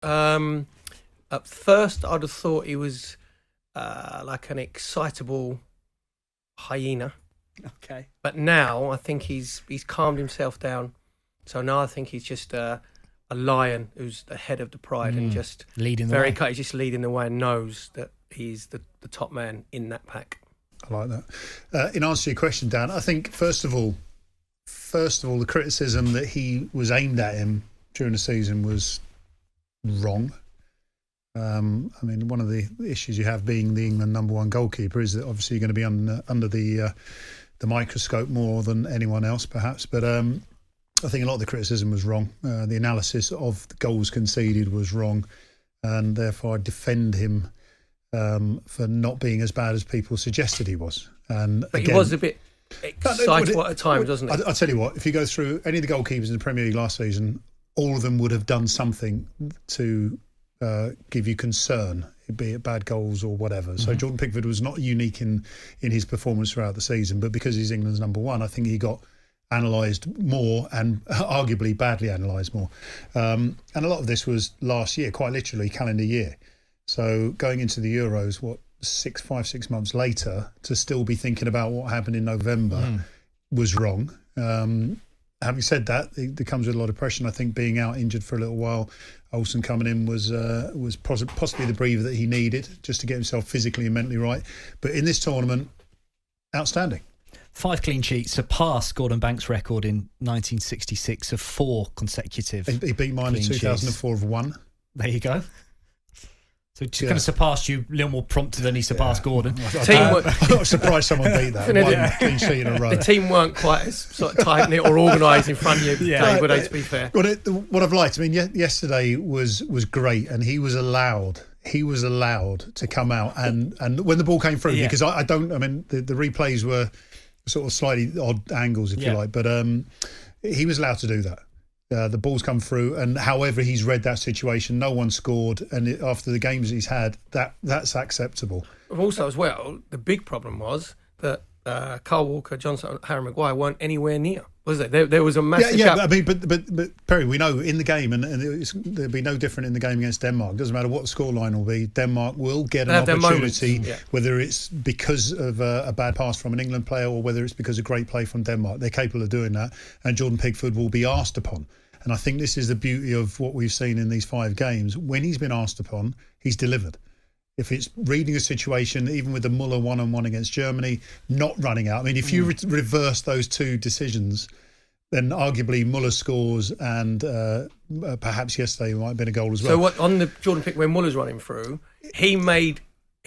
At first, I'd have thought he was like an excitable hyena. Okay. But now I think he's calmed himself down. So now I think he's just a lion who's the head of the pride and just leading the way. He's just leading the way and knows that he's the top man in that pack. I like that. In answer to your question, Dan, I think first of all, the criticism that he was aimed at him during the season was wrong. I mean, one of the issues you have being the England #1 goalkeeper is that obviously you're going to be under the microscope more than anyone else, perhaps. But I think a lot of the criticism was wrong. The analysis of the goals conceded was wrong, and therefore I defend him for not being as bad as people suggested he was. But again, he was a bit excitable at times, wasn't he? I'll tell you what, if you go through any of the goalkeepers in the Premier League last season, all of them would have done something to give you concern, be it bad goals or whatever. So Jordan Pickford was not unique in his performance throughout the season, but because he's England's #1, I think he got analysed more and arguably badly analysed more. And a lot of this was last year, quite literally calendar year. So going into the Euros, 5-6 months later, to still be thinking about what happened in November was wrong. Having said that, it comes with a lot of pressure. And I think being out injured for a little while, Olsen coming in was possibly the breather that he needed just to get himself physically and mentally right. But in this tournament, outstanding. 5 clean sheets, surpassed Gordon Banks' record in 1966 of 4 consecutive. He beat mine in 2004 of 1. There you go. So just kind of surpassed you a little more prompted than he surpassed Gordon. I'm not surprised someone beat that. One clean sheet in a row. The team weren't quite as sort of tight-knit or organised in front of you, Dave, were they, to be fair? What I've liked, I mean, yesterday was great, and he was allowed to come out and when the ball came through, because I mean, the replays were sort of slightly odd angles, if you like, but he was allowed to do that. The ball's come through, and however he's read that situation, no one scored, and after the games he's had, that's acceptable. Also, as well, the big problem was that Kyle Walker, Johnson, and Harry Maguire weren't anywhere near, was there? There was a massive gap. I mean, but Perry, we know in the game, and there'll be no different in the game against Denmark. Doesn't matter what the scoreline will be, Denmark will get an opportunity, whether it's because of a bad pass from an England player or whether it's because of great play from Denmark. They're capable of doing that, and Jordan Pickford will be asked upon. And I think this is the beauty of what we've seen in these 5 games. When he's been asked upon, he's delivered. If it's reading a situation, even with the Muller 1-on-1 against Germany, not running out. I mean, if you reverse those 2 decisions, then arguably Muller scores, and perhaps yesterday might have been a goal as well. So what on the Jordan Pickford, when Muller's running through, he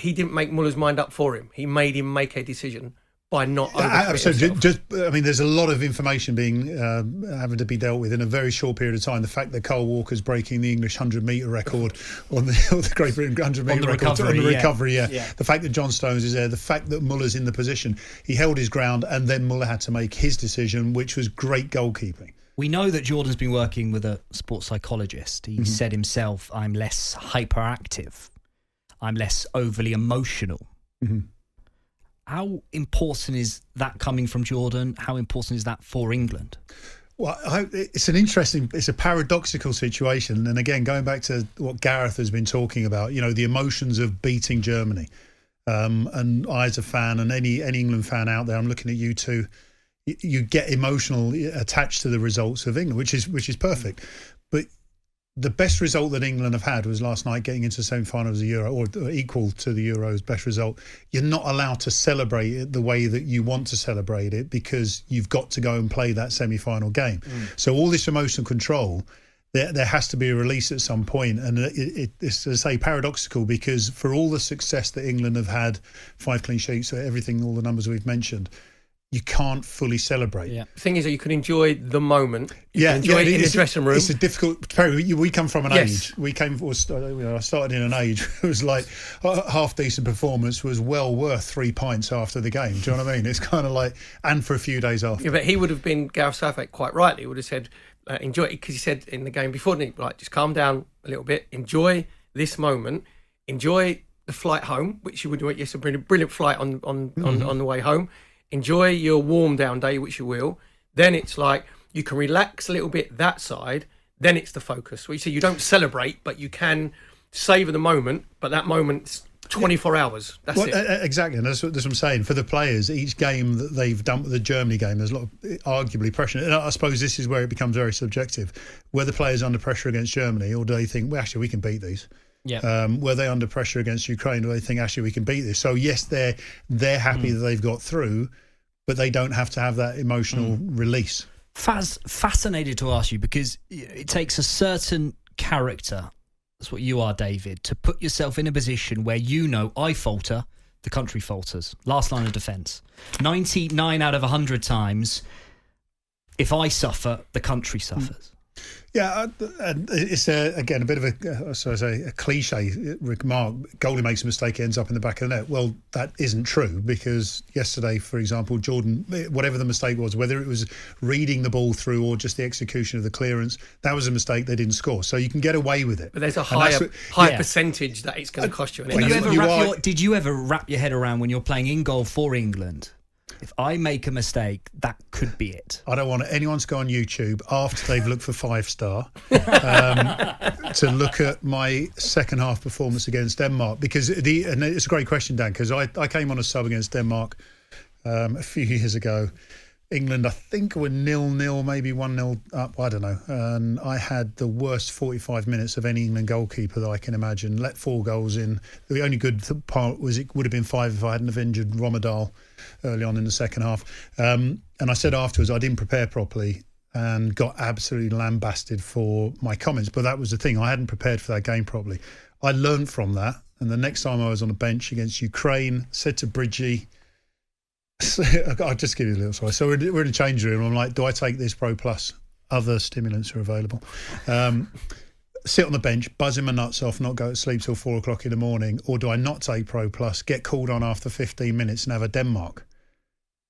didn't make Muller's mind up for him. He made him make a decision by not absolutely. I mean, there's a lot of information being having to be dealt with in a very short period of time. The fact that Kyle Walker's breaking the English 100-metre record on the Great Britain 100-metre record on the recovery, the fact that John Stones is there, the fact that Muller's in the position, he held his ground, and then Muller had to make his decision, which was great goalkeeping. We know that Jordan's been working with a sports psychologist. He said himself, "I'm less hyperactive, I'm less overly emotional." How important is that coming from Jordan? How important is that for England? Well, it's a paradoxical situation. And again, going back to what Gareth has been talking about, the emotions of beating Germany. And I, as a fan, and any England fan out there, I'm looking at you two, you get emotional attached to the results of England, which is perfect. But the best result that England have had was last night, getting into the semi-final of the Euro, or equal to the Euro's best result. You're not allowed to celebrate it the way that you want to celebrate it, because you've got to go and play that semi-final game. So all this emotional control, there has to be a release at some point. And it's, as I say, paradoxical, because for all the success that England have had, 5 clean sheets, everything, all the numbers we've mentioned, you can't fully celebrate. The thing is that you can enjoy the moment. You can enjoy it in the dressing room. It's a difficult. Perry, we come from an age. I started in an age. It was like a half decent performance was well worth 3 pints after the game. Do you know what I mean? It's kind of like, and for a few days after. Yeah, but he would have been, Gareth Southgate, quite rightly, he would have said, enjoy it, because he said in the game before, like, just calm down a little bit, enjoy this moment, enjoy the flight home, which you would do. Yes, a brilliant flight on the way home. Enjoy your warm down day, which you will. Then it's like you can relax a little bit that side. then it's the focus. So you don't celebrate, but you can savour the moment, but that moment's 24 hours. That's it. Exactly, and that's what I'm saying. For the players, each game that they've done with the Germany game, there's a lot of arguably pressure. And I suppose this is where it becomes very subjective. Were the players under pressure against Germany, or do they think, well, actually, we can beat these? Yeah. Were they under pressure against Ukraine, or do they think, actually, we can beat this? So, yes, they're happy that they've got through, but they don't have to have that emotional release. Fascinated to ask you, because it takes a certain character, that's what you are, David, to put yourself in a position where I falter, the country falters. Last line of defence. 99 out of 100 times, if I suffer, the country suffers. Yeah, and it's again a bit of a cliche remark. Goalie makes a mistake, ends up in the back of the net. Well, that isn't true, because yesterday, for example, Jordan, whatever the mistake was, whether it was reading the ball through or just the execution of the clearance, that was a mistake. They didn't score, so you can get away with it. But there's a higher percentage that it's going to cost you. Did you ever wrap your head around, when you're playing in goal for England, if I make a mistake, that could be it? I don't want anyone to go on YouTube after they've looked for 5-star to look at my second half performance against Denmark, because and it's a great question, Dan, because I came on a sub against Denmark a few years ago. England, I think, were 0-0, maybe 1-0 up, I don't know. And I had the worst 45 minutes of any England goalkeeper that I can imagine. Let 4 goals in. The only good part was it would have been 5 if I hadn't have injured Romadal early on in the second half. And I said afterwards I didn't prepare properly and got absolutely lambasted for my comments. But that was the thing. I hadn't prepared for that game properly. I learned from that. And the next time I was on a bench against Ukraine, said to Bridgie, I'll just give you a little story. So we're in a change room. I'm like, do I take this Pro Plus? Other stimulants are available. Sit on the bench, buzzing my nuts off, not go to sleep till 4 o'clock in the morning, or do I not take Pro Plus, get called on after 15 minutes and have a Denmark?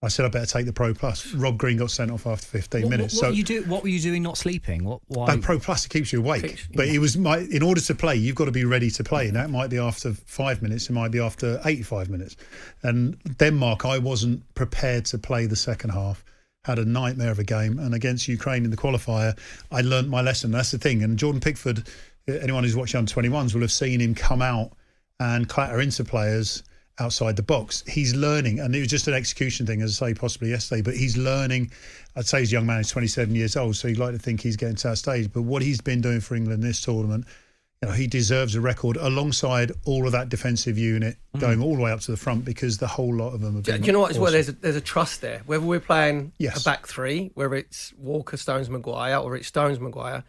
I said I better take the Pro Plus. Rob Green got sent off after 15 minutes. What were you doing not sleeping? Why? Pro Plus, it keeps you awake. But it was in order to play, you've got to be ready to play. And that might be after 5 minutes, it might be after 85 minutes. And Denmark, I wasn't prepared to play the second half. Had a nightmare of a game. And against Ukraine in the qualifier, I learnt my lesson. That's the thing. And Jordan Pickford, anyone who's watched under-21s will have seen him come out and clatter into players outside the box. He's learning, and it was just an execution thing, as I say, possibly yesterday, but he's learning. I'd say his young man is 27 years old, so you'd like to think he's getting to that stage. But what he's been doing for England in this tournament, he deserves a record alongside all of that defensive unit going all the way up to the front, because the whole lot of them have been Do you know what, awesome. as well, there's a trust there. Whether we're playing Yes. a back three, whether it's Walker, Stones, Maguire, or it's Stones, Maguire,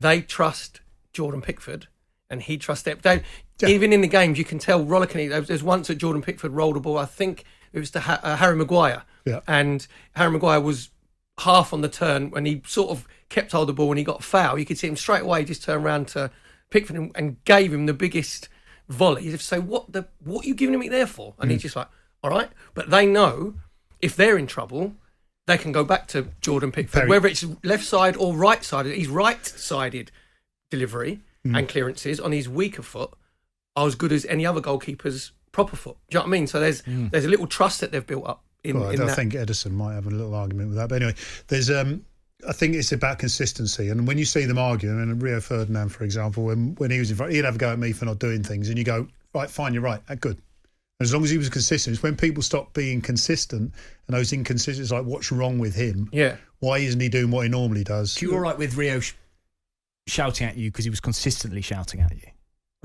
they trust Jordan Pickford, and he trusts them. Even in the games, you can tell rollicking. There's once that Jordan Pickford rolled a ball, I think it was to Harry Maguire, and Harry Maguire was half on the turn when he sort of kept hold of the ball and he got a foul. You could see him straight away just turn around to Pickford and gave him the biggest volley. He'd say, what are you giving me there for? And he's just like, all right. But they know if they're in trouble, they can go back to Jordan Pickford, whether it's left side or right sided. He's right-sided delivery and clearances on his weaker foot are as good as any other goalkeeper's proper foot. Do you know what I mean? So there's a little trust that they've built up in I that. think Edison might have a little argument with that. But anyway, there's I think it's about consistency. And when you see them arguing, and Rio Ferdinand, for example, when he was in front, he'd have a go at me for not doing things, and you go, right, fine, you're right, good. As long as he was consistent. It's when people stop being consistent and those inconsistencies, like what's wrong with him? Yeah. Why isn't he doing what he normally does? You were all right with Rio shouting at you because he was consistently shouting at you?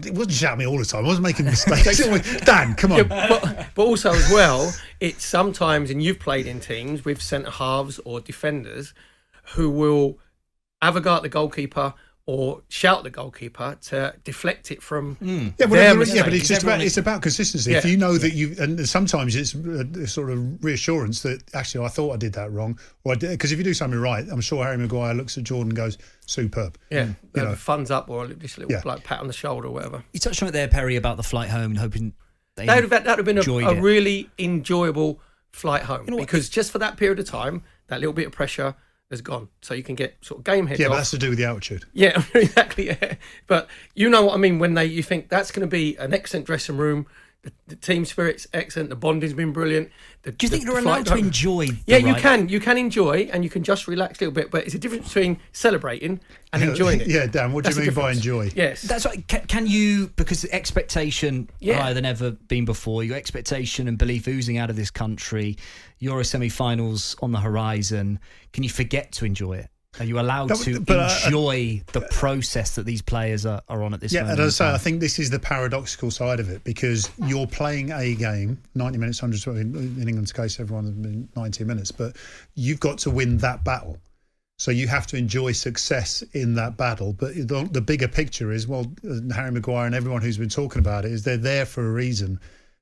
He wasn't shouting at me all the time. I wasn't making mistakes. Dan, come on. Yeah, but also as well, it's sometimes, and you've played in teams with centre halves or defenders who will have a go at the goalkeeper or shout at the goalkeeper to deflect it from their mistake. But it's about consistency. Yeah. If you know that you, and sometimes it's a sort of reassurance that actually I thought I did that wrong, or I did, because if you do something right, I'm sure Harry Maguire looks at Jordan and goes, superb. Yeah, funds up, or just a little like pat on the shoulder or whatever. You touched on it there, Perry, about the flight home and hoping that would have been a really enjoyable flight home, because just for that period of time, that little bit of pressure has gone, so you can get sort of game heads off. But that's to do with the altitude. Yeah, exactly. Yeah. But you know what I mean when you think that's going to be an excellent dressing room The team spirit's excellent. The bonding's been brilliant. Do you think you're allowed to enjoy? Yeah, you can. You can enjoy, and you can just relax a little bit. But it's a difference between celebrating and enjoying it. Yeah, Dan. What do you mean by enjoy? Yes, that's right. Can you? Because the expectation higher than ever been before. Your expectation and belief oozing out of this country. Euro semi-finals on the horizon. Can you forget to enjoy it? Are you allowed to enjoy the process that these players are on at this moment? Yeah, and as I say, I think this is the paradoxical side of it, because you're playing a game, 90 minutes, 120, in England's case, everyone's been 90 minutes, but you've got to win that battle. So you have to enjoy success in that battle. But the bigger picture is, well, Harry Maguire and everyone who's been talking about it, is they're there for a reason,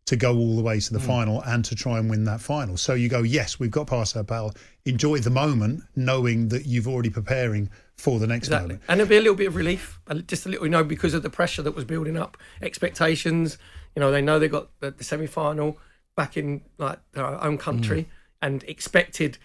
to go all the way to the final and to try and win that final. So you go, yes, we've got past that battle. Enjoy the moment, knowing that you've already preparing for the next moment. And there'll be a little bit of relief, just a little, because of the pressure that was building up, expectations. They know they got the semi-final back in their own country and expected.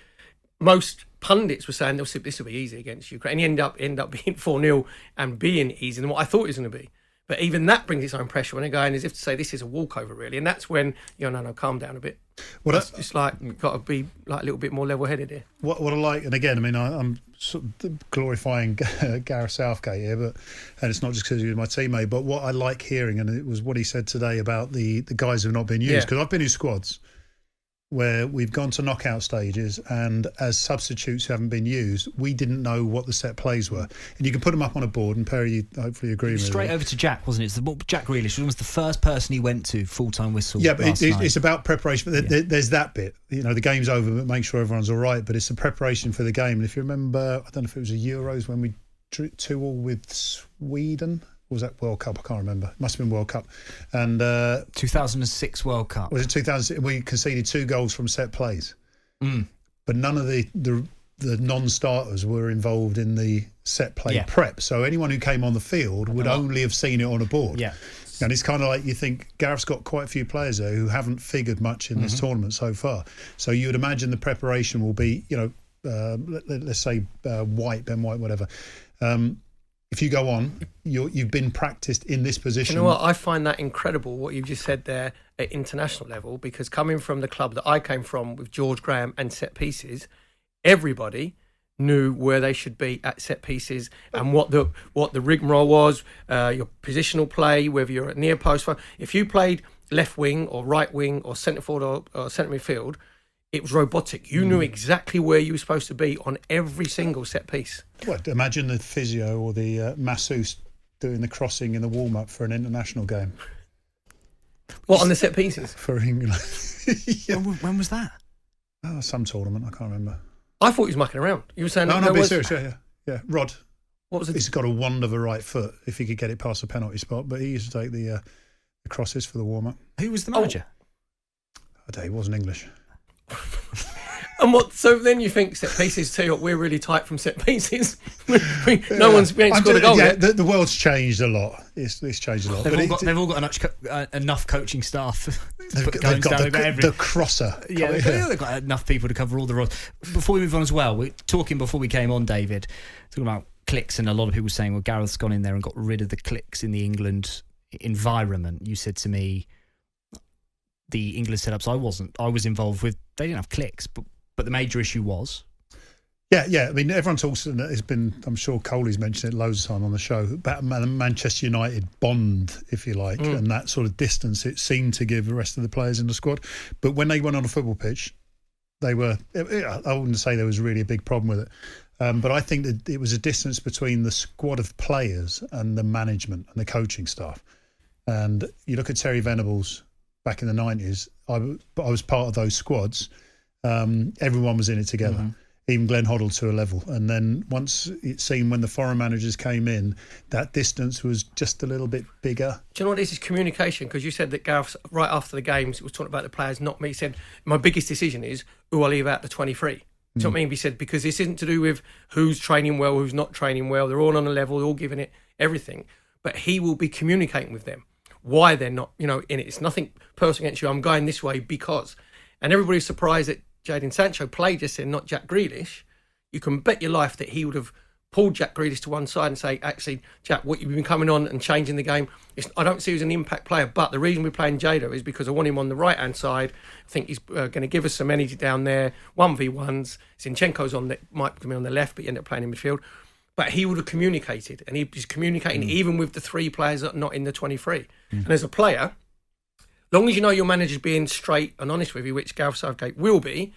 Most pundits were saying this will be easy against Ukraine. And he end up being 4-0 and being easier than what I thought it was going to be. But even that brings its own pressure when they're going as if to say this is a walkover, really. And that's when, no, calm down a bit. It's just got to be a little bit more level-headed here. What I like, and again, I mean, I'm sort of glorifying Gareth Southgate here, and it's not just because he was my teammate, but what I like hearing, and it was what he said today about the guys who have not been used, because I've been in squads where we've gone to knockout stages, and as substitutes who haven't been used, we didn't know what the set plays were. And you can put them up on a board, and Perry, you hopefully agree with me. Straight over to Jack, wasn't it? It's Jack Grealish was the first person he went to, full-time whistle. Yeah, but it's about preparation. There's that bit. The game's over, but make sure everyone's all right. But it's the preparation for the game. And if you remember, I don't know if it was the Euros when we drew 2-2 with Sweden. Or was that World Cup? I can't remember. It must have been World Cup. And 2006 World Cup. Was it 2006? We conceded 2 goals from set plays. But none of the non-starters were involved in the set play prep. So anyone who came on the field would only have seen it on a board. Yeah. And it's kind of like you think Gareth's got quite a few players there who haven't figured much in this tournament so far. So you would imagine the preparation will be, let's say Ben White, whatever. If you go on, you've been practiced in this position. You know what? I find that incredible, what you've just said there at international level, because coming from the club that I came from with George Graham and set pieces, everybody knew where they should be at set pieces and what the rigmarole was, your positional play, whether you're at near post. If you played left wing or right wing or centre forward or centre midfield, it was robotic. You knew exactly where you were supposed to be on every single set piece. What? Imagine the physio or the masseuse doing the crossing in the warm-up for an international game. What, on the set pieces? For England. When was that? Oh, some tournament, I can't remember. I thought he was mucking around. You were saying... No, be serious, yeah. Rod. What was it? He's got a wand of a right foot if he could get it past the penalty spot, but he used to take the crosses for the warm-up. Who was the manager? I tell you, he wasn't English. And what? So then you think set pieces too? We're really tight from set pieces. we ain't scored a goal yet. The world's changed a lot. It's changed a lot. They've all got enough coaching staff. They've got the crosser. Yeah, they've got enough people to cover all the roles. Before we move on as well, we're talking before we came on, David, talking about clicks, and a lot of people saying, well, Gareth's gone in there and got rid of the clicks in the England environment. You said to me, the England setups I was involved with, they didn't have clicks, but the major issue was... Yeah. I mean, everyone talks, and it's been, I'm sure Coley's mentioned it loads of time on the show, about Manchester United bond, if you like, and that sort of distance it seemed to give the rest of the players in the squad. But when they went on a football pitch, I wouldn't say there was really a big problem with it. But I think that it was a distance between the squad of players and the management and the coaching staff. And you look at Terry Venables back in the 90s, I was part of those squads. Everyone was in it together, even Glenn Hoddle to a level. And then once it seemed when the foreign managers came in, that distance was just a little bit bigger. Do you know what this is? Communication, because you said that Gareth, right after the games, was talking about the players, not me. He said, my biggest decision is who I leave out the 23. Do you know what I mean? He said, because this isn't to do with who's training well, who's not training well. They're all on a level, they're all giving it everything. But he will be communicating with them why they're not, in it. It's nothing personal against you. I'm going this way because. And everybody's surprised that Jadon Sancho played just in, not Jack Grealish. You can bet your life that he would have pull Jack Grealish to one side and say, actually, Jack, what you've been coming on and changing the game, I don't see you as an impact player, but the reason we're playing Jado is because I want him on the right-hand side. I think he's going to give us some energy down there, 1v1s. Zinchenko's might be on the left, but he ended up playing in midfield. But he would have communicated, and he's communicating even with the 3 players that are not in the 23. And as a player, long as you know your manager's being straight and honest with you, which Gareth Southgate will be,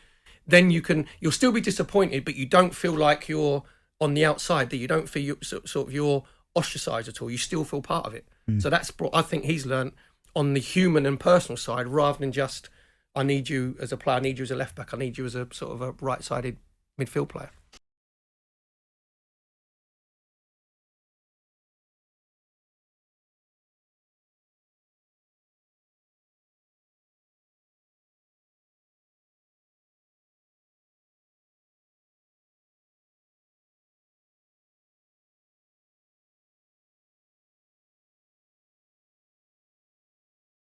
then you'll still be disappointed, but you don't feel like you're on the outside, that you don't feel you're ostracised at all. You still feel part of it. So that's I think he's learnt on the human and personal side, rather than just, I need you as a player, I need you as a left back, I need you as a sort of a right-sided midfield player.